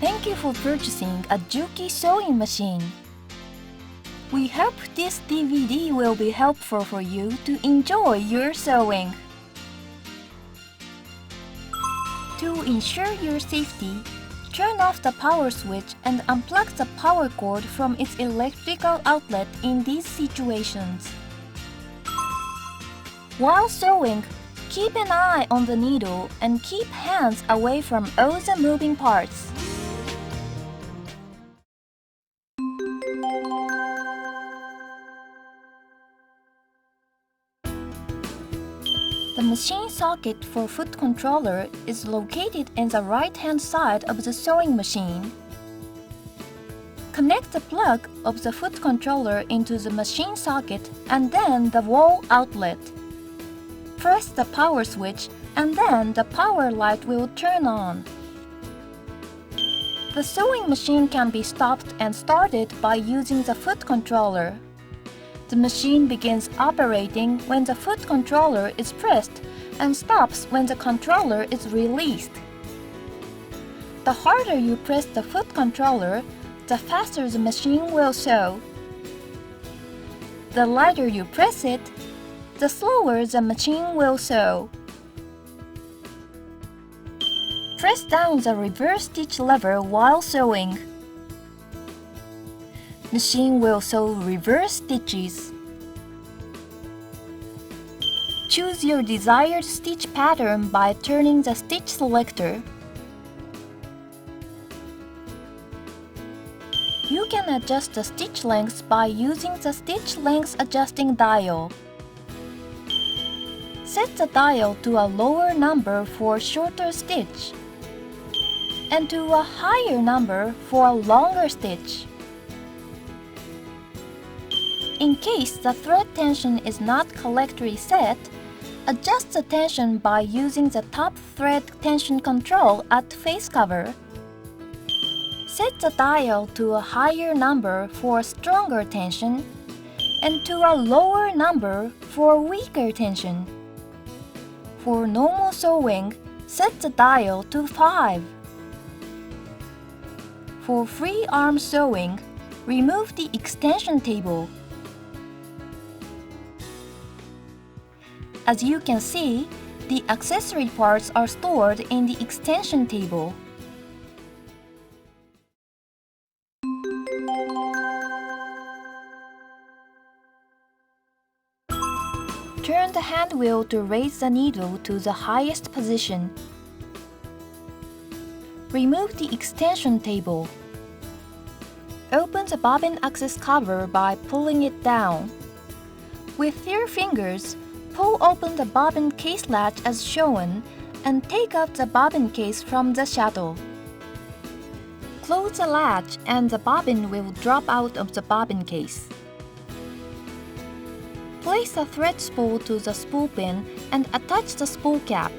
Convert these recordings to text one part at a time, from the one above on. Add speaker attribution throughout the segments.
Speaker 1: Thank you for purchasing a Juki sewing machine. We hope this DVD will be helpful for you to enjoy your sewing. To ensure your safety, turn off the power switch and unplug the power cord from its electrical outlet in these situations. While sewing, keep an eye on the needle and keep hands away from all the moving parts. The machine socket for foot controller is located in the right-hand side of the sewing machine. Connect the plug of the foot controller into the machine socket and then the wall outlet. Press the power switch and then the power light will turn on. The sewing machine can be stopped and started by using the foot controller. The machine begins operating when the foot controller is pressed and stops when the controller is released. The harder you press the foot controller, the faster the machine will sew. The lighter you press it, the slower the machine will sew. Press down the reverse stitch lever while sewing. Machine will sew reverse stitches. Choose your desired stitch pattern by turning the stitch selector. You can adjust the stitch length by using the stitch length adjusting dial. Set the dial to a lower number for shorter stitch and to a higher number for a longer stitch. In case the thread tension is not correctly set, adjust the tension by using the top thread tension control at face cover. Set the dial to a higher number for stronger tension and to a lower number for weaker tension. For normal sewing, set the dial to 5. For free arm sewing, remove the extension table. As you can see, the accessory parts are stored in the extension table. Turn the hand wheel to raise the needle to the highest position. Remove the extension table. Open the bobbin access cover by pulling it down. With your fingers, pull open the bobbin case latch as shown and take out the bobbin case from the shuttle. Close the latch and the bobbin will drop out of the bobbin case. Place the thread spool to the spool pin and attach the spool cap.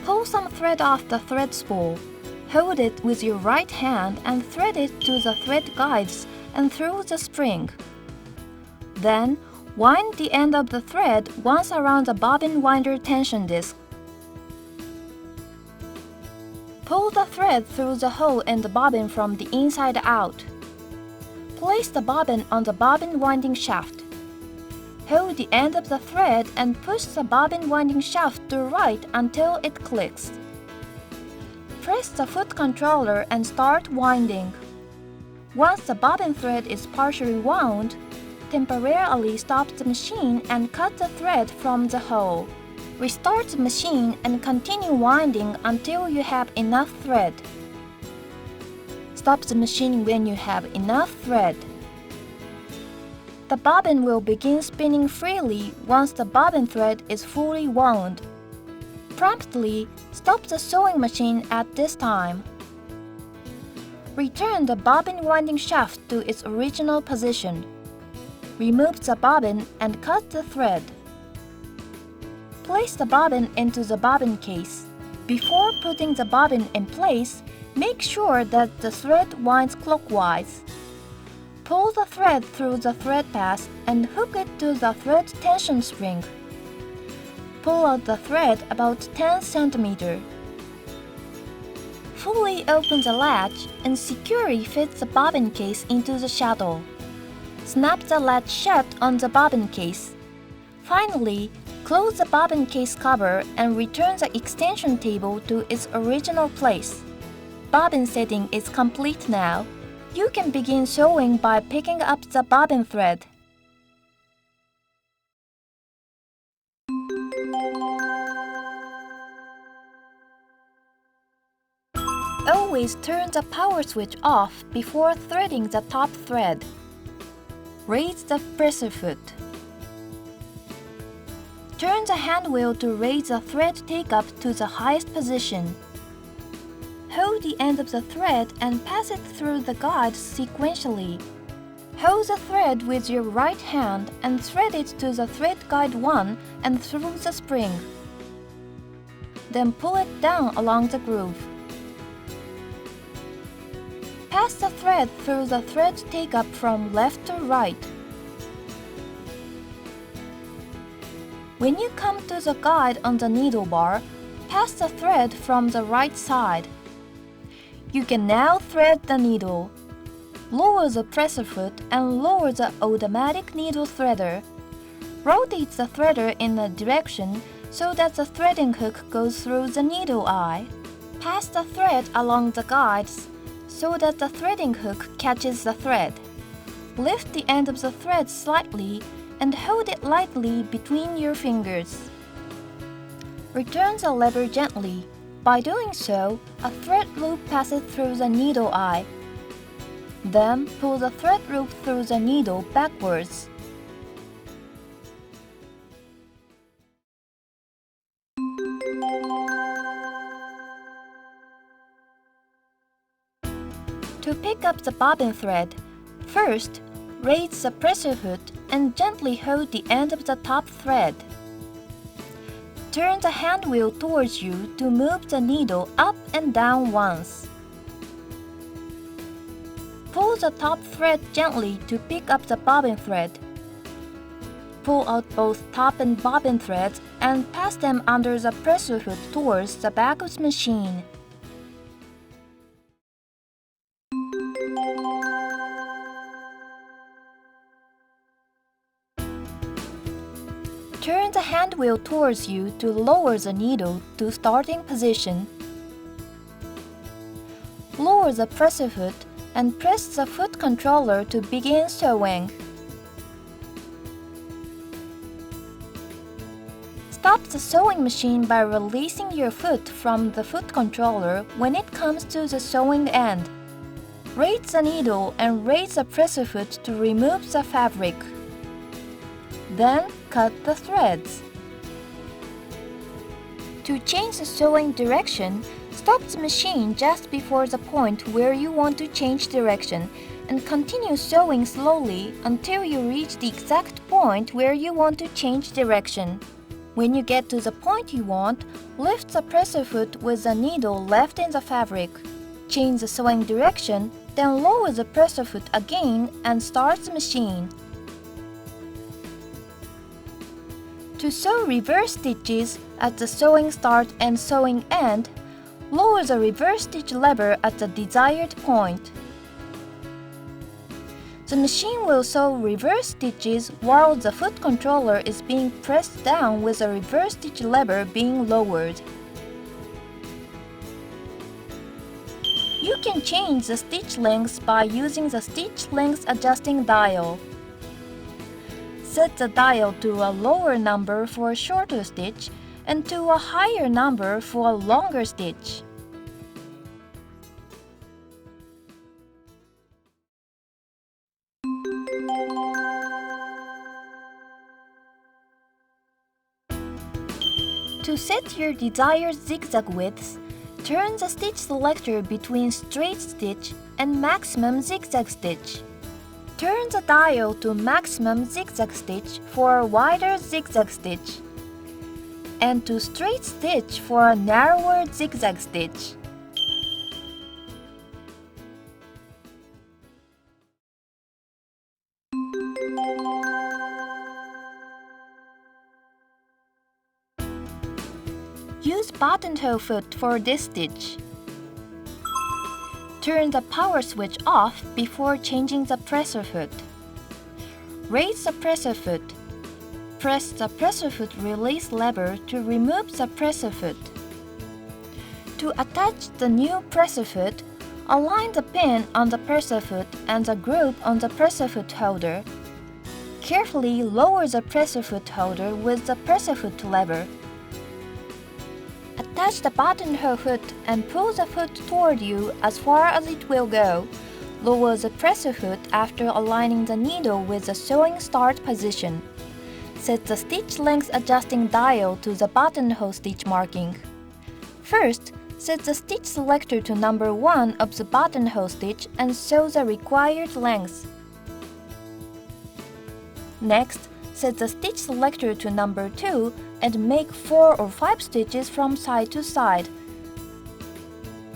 Speaker 1: Pull some thread off the thread spool. Hold it with your right hand and thread it to the thread guides and through the spring. Then, wind the end of the thread once around the bobbin winder tension disc. Pull the thread through the hole in the bobbin from the inside out. Place the bobbin on the bobbin winding shaft. Hold the end of the thread and push the bobbin winding shaft to right until it clicks. Press the foot controller and start winding. Once the bobbin thread is partially wound, temporarily stop the machine and cut the thread from the hole. Restart the machine and continue winding until you have enough thread. Stop the machine when you have enough thread. The bobbin will begin spinning freely once the bobbin thread is fully wound. Promptly stop the sewing machine at this time. Return the bobbin winding shaft to its original position. Remove the bobbin and cut the thread. Place the bobbin into the bobbin case. Before putting the bobbin in place, make sure that the thread winds clockwise. Pull the thread through the thread path and hook it to the thread tension spring. pull out the thread about 10 cm. Fully open the latch and securely fit the bobbin case into the shuttle. Snap the latch shut on the bobbin case. Finally, close the bobbin case cover and return the extension table to its original place. Bobbin setting is complete now. You can begin sewing by picking up the bobbin thread. Always turn the power switch off before threading the top thread. Raise the presser foot. Turn the hand wheel to raise the thread take-up to the highest position. Hold the end of the thread and pass it through the guides sequentially. Hold the thread with your right hand and thread it to the thread guide 1 and through the spring. Then pull it down along the groove. Pass the thread through the thread take-up from left to right. When you come to the guide on the needle bar, pass the thread from the right side. You can now thread the needle. Lower the presser foot and lower the automatic needle threader. Rotate the threader in a direction so that the threading hook goes through the needle eye. Pass the thread along the guides so that the threading hook catches the thread. Lift the end of the thread slightly and hold it lightly between your fingers. Return the lever gently. By doing so, a thread loop passes through the needle eye. Then pull the thread loop through the needle backwards. To pick up the bobbin thread, first, raise the presser foot and gently hold the end of the top thread. Turn the hand wheel towards you to move the needle up and down once. Pull the top thread gently to pick up the bobbin thread. Pull out both top and bobbin threads and pass them under the presser foot towards the back of the machine. Turn the hand wheel towards you to lower the needle to starting position. Lower the presser foot and press the foot controller to begin sewing. Stop the sewing machine by releasing your foot from the foot controller when it comes to the sewing end. Raise the needle and raise the presser foot to remove the fabric. Then cut the threads. To change the sewing direction, stop the machine just before the point where you want to change direction and continue sewing slowly until you reach the exact point where you want to change direction. When you get to the point you want, lift the presser foot with the needle left in the fabric. Change the sewing direction, then lower the presser foot again and start the machine. To sew reverse stitches at the sewing start and sewing end, lower the reverse stitch lever at the desired point. The machine will sew reverse stitches while the foot controller is being pressed down with the reverse stitch lever being lowered. You can change the stitch lengths by using the stitch length adjusting dial. Set the dial to a lower number for a shorter stitch and to a higher number for a longer stitch. To set your desired zigzag widths, turn the stitch selector between straight stitch and maximum zigzag stitch. Turn the dial to maximum zigzag stitch for a wider zigzag stitch, and to straight stitch for a narrower zigzag stitch. Use buttonhole foot for this stitch. Turn the power switch off before changing the presser foot. Raise the presser foot. Press the presser foot release lever to remove the presser foot. To attach the new presser foot, align the pin on the presser foot and the group on the presser foot holder. Carefully lower the presser foot holder with the presser foot lever. Attach the buttonhole foot and pull the foot toward you as far as it will go. Lower the presser foot after aligning the needle with the sewing start position. Set the stitch length adjusting dial to the buttonhole stitch marking. First, set the stitch selector to number 1 of the buttonhole stitch and sew the required length. Next, set the stitch selector to number 2 and make 4 or 5 stitches from side to side.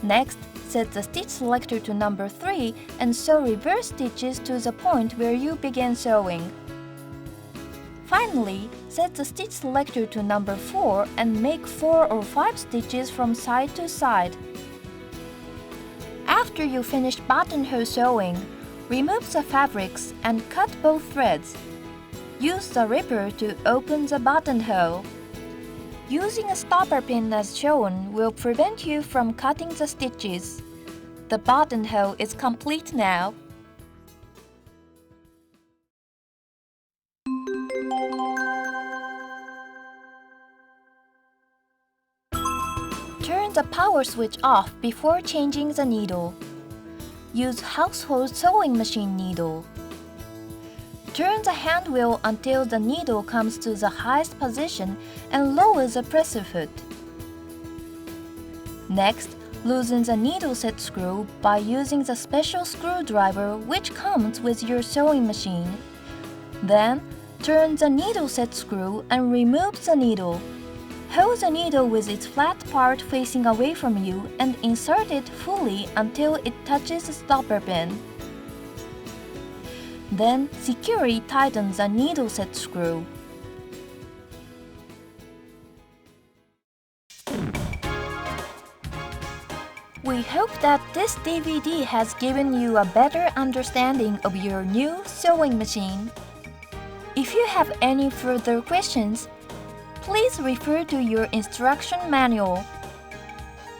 Speaker 1: Next, set the stitch selector to number 3 and sew reverse stitches to the point where you began sewing. Finally, set the stitch selector to number 4 and make 4 or 5 stitches from side to side. After you finish buttonhole sewing, remove the fabrics and cut both threads. Use the ripper to open the buttonhole. Using a stopper pin as shown will prevent you from cutting the stitches. The buttonhole is complete now. Turn the power switch off before changing the needle. Use household sewing machine needle. Turn the hand wheel until the needle comes to the highest position and lower the presser foot. Next, loosen the needle set screw by using the special screwdriver which comes with your sewing machine. Then, turn the needle set screw and remove the needle. Hold the needle with its flat part facing away from you and insert it fully until it touches the stopper pin. Then, securely tighten the needle set screw. We hope that this DVD has given you a better understanding of your new sewing machine. If you have any further questions, please refer to your instruction manual.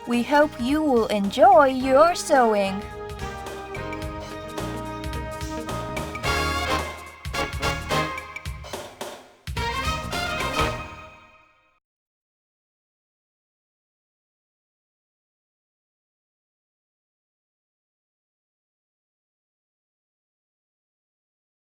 Speaker 1: We hope you will enjoy your sewing.